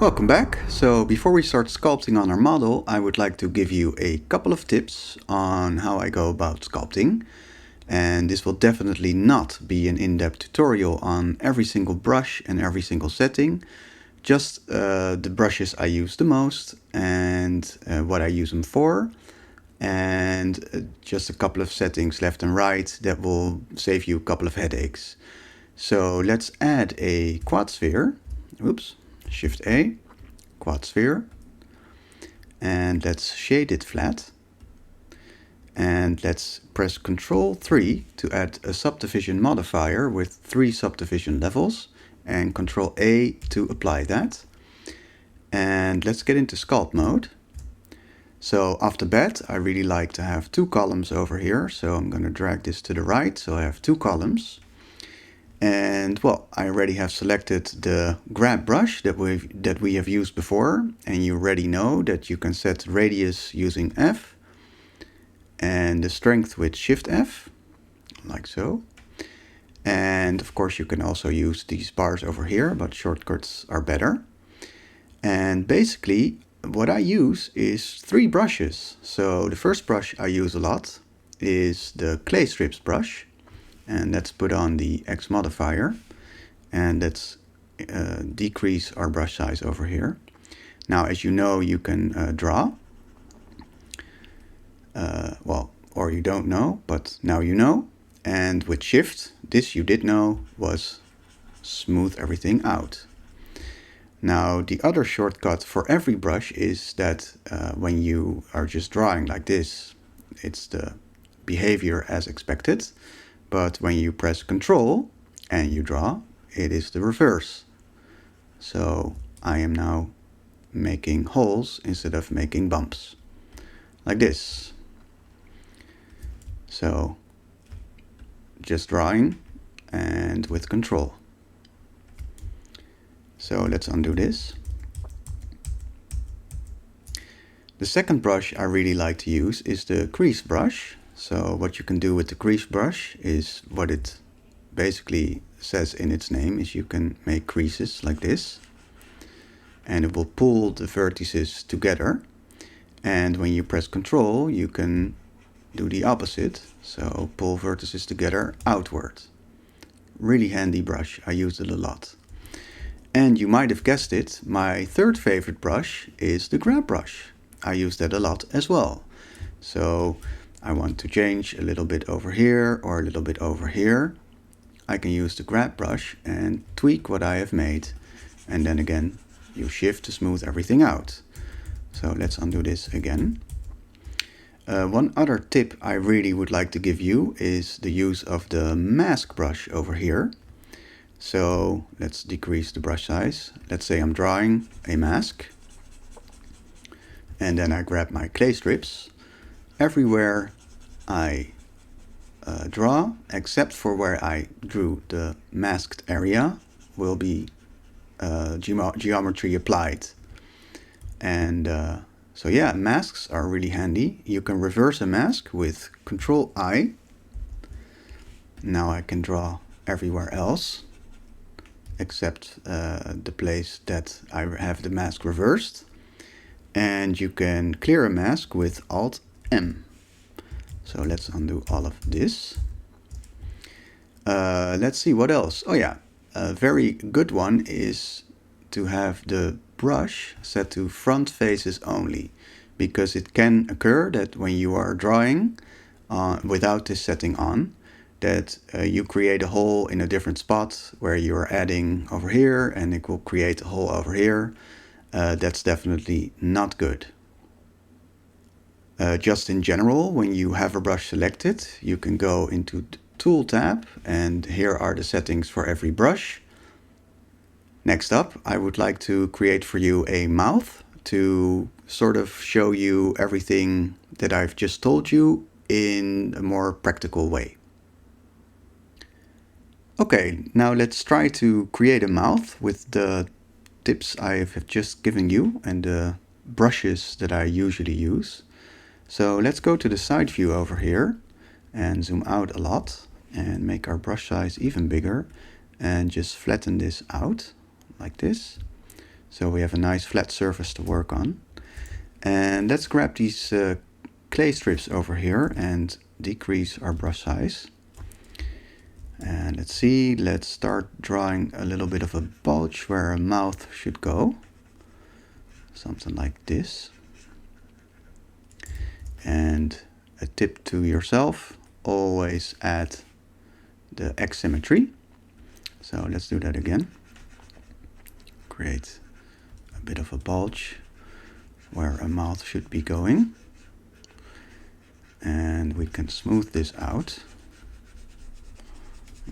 Welcome back. So before we start sculpting on our model, I would like to give you a couple of tips on how I go about sculpting. And this will definitely not be an in-depth tutorial on every single brush and every single setting. Just the brushes I use the most and what I use them for. And just a couple of settings left and right that will save you a couple of headaches. So let's add a quad sphere. Oops. Shift A, quad sphere, and let's shade it flat. And let's press Ctrl 3 to add a subdivision modifier with 3 subdivision levels, and Ctrl A to apply that. And let's get into sculpt mode. So off the bat, I really like to have 2 columns over here, so I'm going to drag this to the right, so I have 2 columns. And well, I already have selected the grab brush that we have used before, and you already know that you can set radius using F and the strength with Shift F, like so. And of course you can also use these bars over here, but shortcuts are better. And basically what I use is 3 brushes. So the first brush I use a lot is the clay strips brush. And let's put on the X modifier, and let's decrease our brush size over here. Now, as you know, you can draw. Well, or you don't know, but now you know. And with Shift, this you did know, was smooth everything out. Now, the other shortcut for every brush is that when you are just drawing like this, it's the behavior as expected. But when you press Ctrl and you draw, it is the reverse. So I am now making holes instead of making bumps, like this. So just drawing and with Ctrl. So let's undo this. The second brush I really like to use is the crease brush. So what you can do with the crease brush is what it basically says in its name, is you can make creases like this. And it will pull the vertices together. And when you press Ctrl, you can do the opposite. So pull vertices together outward. Really handy brush, I use it a lot. And you might have guessed it, my third favorite brush is the grab brush. I use that a lot as well. So I want to change a little bit over here or a little bit over here. I can use the grab brush and tweak what I have made. And then again, you shift to smooth everything out. So let's undo this again. One other tip I really would like to give you is the use of the mask brush over here. So let's decrease the brush size. Let's say I'm drawing a mask. And then I grab my clay strips. Everywhere I draw, except for where I drew the masked area, will be geometry applied. And so yeah, masks are really handy. You can reverse a mask with Ctrl I. Now I can draw everywhere else, except the place that I have the mask reversed. And you can clear a mask with Alt M. So let's undo all of this. Let's see what else. Oh yeah, a very good one is to have the brush set to front faces only, because it can occur that when you are drawing without this setting on, that you create a hole in a different spot where you are adding over here, and it will create a hole over here. That's definitely not good. Just in general, when you have a brush selected, you can go into the Tool tab, and here are the settings for every brush. Next up, I would like to create for you a mouth to sort of show you everything that I've just told you in a more practical way. Okay, now let's try to create a mouth with the tips I have just given you and the brushes that I usually use. So let's go to the side view over here and zoom out a lot and make our brush size even bigger and just flatten this out like this. So we have a nice flat surface to work on. And let's grab these clay strips over here and decrease our brush size. And let's see, let's start drawing a little bit of a bulge where a mouth should go. Something like this. And a tip to yourself, always add the X-symmetry. So let's do that again. Create a bit of a bulge where a mouth should be going. And we can smooth this out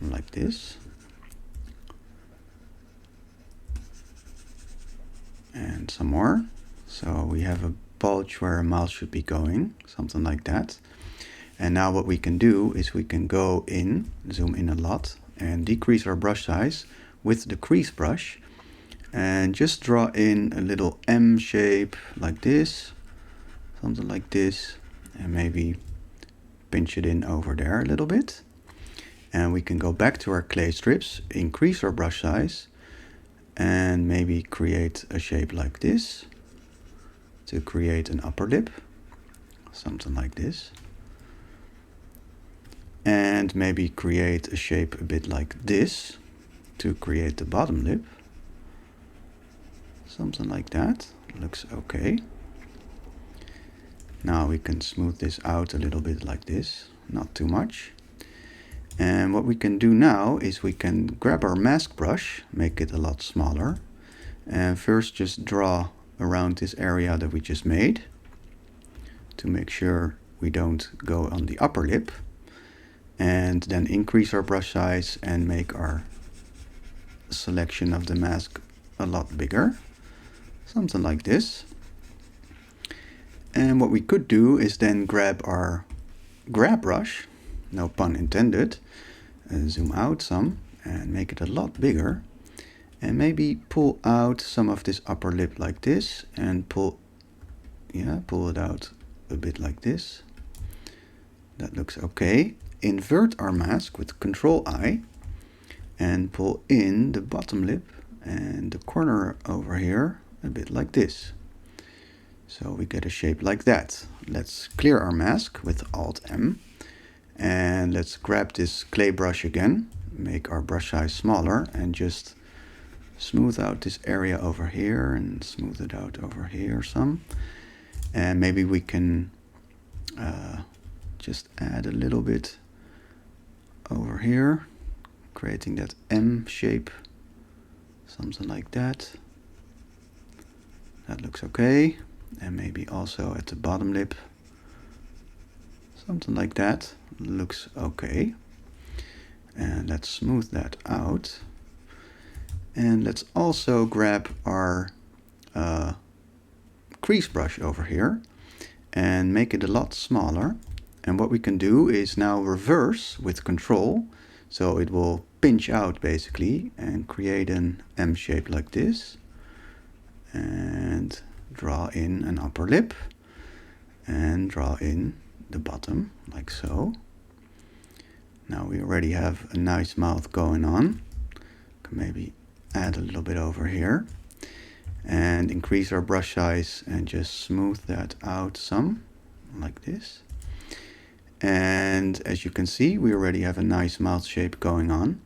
like this. And some more. So we have a bulge where a mouth should be going, something like that. And now what we can do is we can go in, zoom in a lot, and decrease our brush size with the crease brush. And just draw in a little M shape like this, something like this. And maybe pinch it in over there a little bit. And we can go back to our clay strips, increase our brush size, and maybe create a shape like this to create an upper lip, something like this. And maybe create a shape a bit like this to create the bottom lip, something like that. Looks okay. Now we can smooth this out a little bit like this, not too much. And what we can do now is we can grab our mask brush, make it a lot smaller, and first just draw around this area that we just made to make sure we don't go on the upper lip, and then increase our brush size and make our selection of the mask a lot bigger, something like this. And what we could do is then grab our grab brush, no pun intended, zoom out some and make it a lot bigger, and maybe pull out some of this upper lip like this and pull it out a bit like this. That looks okay. Invert our mask with Control-I and pull in the bottom lip and the corner over here a bit like this. So we get a shape like that. Let's clear our mask with Alt-M. And let's grab this clay brush again, make our brush size smaller, and just smooth out this area over here and smooth it out over here some. And maybe we can just add a little bit over here, creating that M shape, something like that. That looks okay. And maybe also at the bottom lip, something like that. Looks okay. And let's smooth that out. And let's also grab our crease brush over here and make it a lot smaller. And what we can do is now reverse with Control, so it will pinch out basically and create an M shape like this. And draw in an upper lip and draw in the bottom like so. Now we already have a nice mouth going on. Can maybe add a little bit over here and increase our brush size and just smooth that out some like this. And as you can see, we already have a nice mouth shape going on.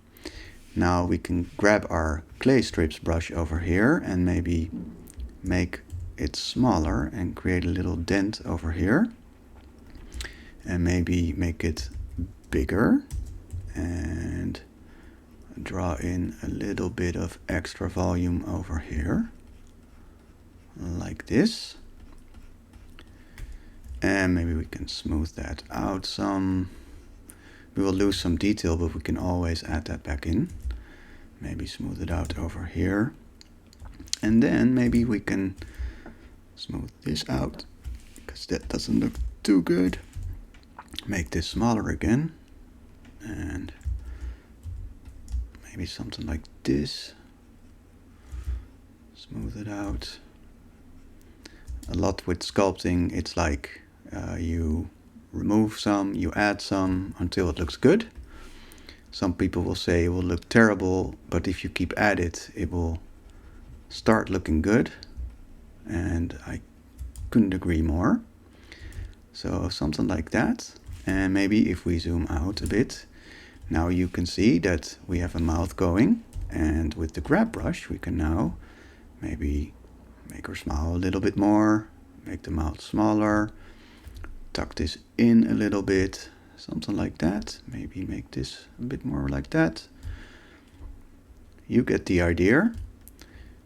Now we can grab our clay strips brush over here and maybe make it smaller and create a little dent over here, and maybe make it bigger and draw in a little bit of extra volume over here like this. And maybe we can smooth that out some. We will lose some detail, but we can always add that back in. Maybe smooth it out over here. And then maybe we can smooth this out, because that doesn't look too good. Make this smaller again. And maybe something like this. Smooth it out. A lot with sculpting, it's like you remove some, you add some until it looks good. Some people will say it will look terrible, but if you keep at it, it will start looking good, and I couldn't agree more. So something like that. And maybe if we zoom out a bit, now you can see that we have a mouth going, and with the grab brush we can now maybe make her smile a little bit more, make the mouth smaller, tuck this in a little bit, something like that. Maybe make this a bit more like that. You get the idea.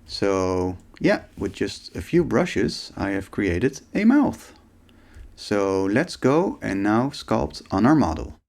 So yeah, with just a few brushes I have created a mouth. So let's go and now sculpt on our model.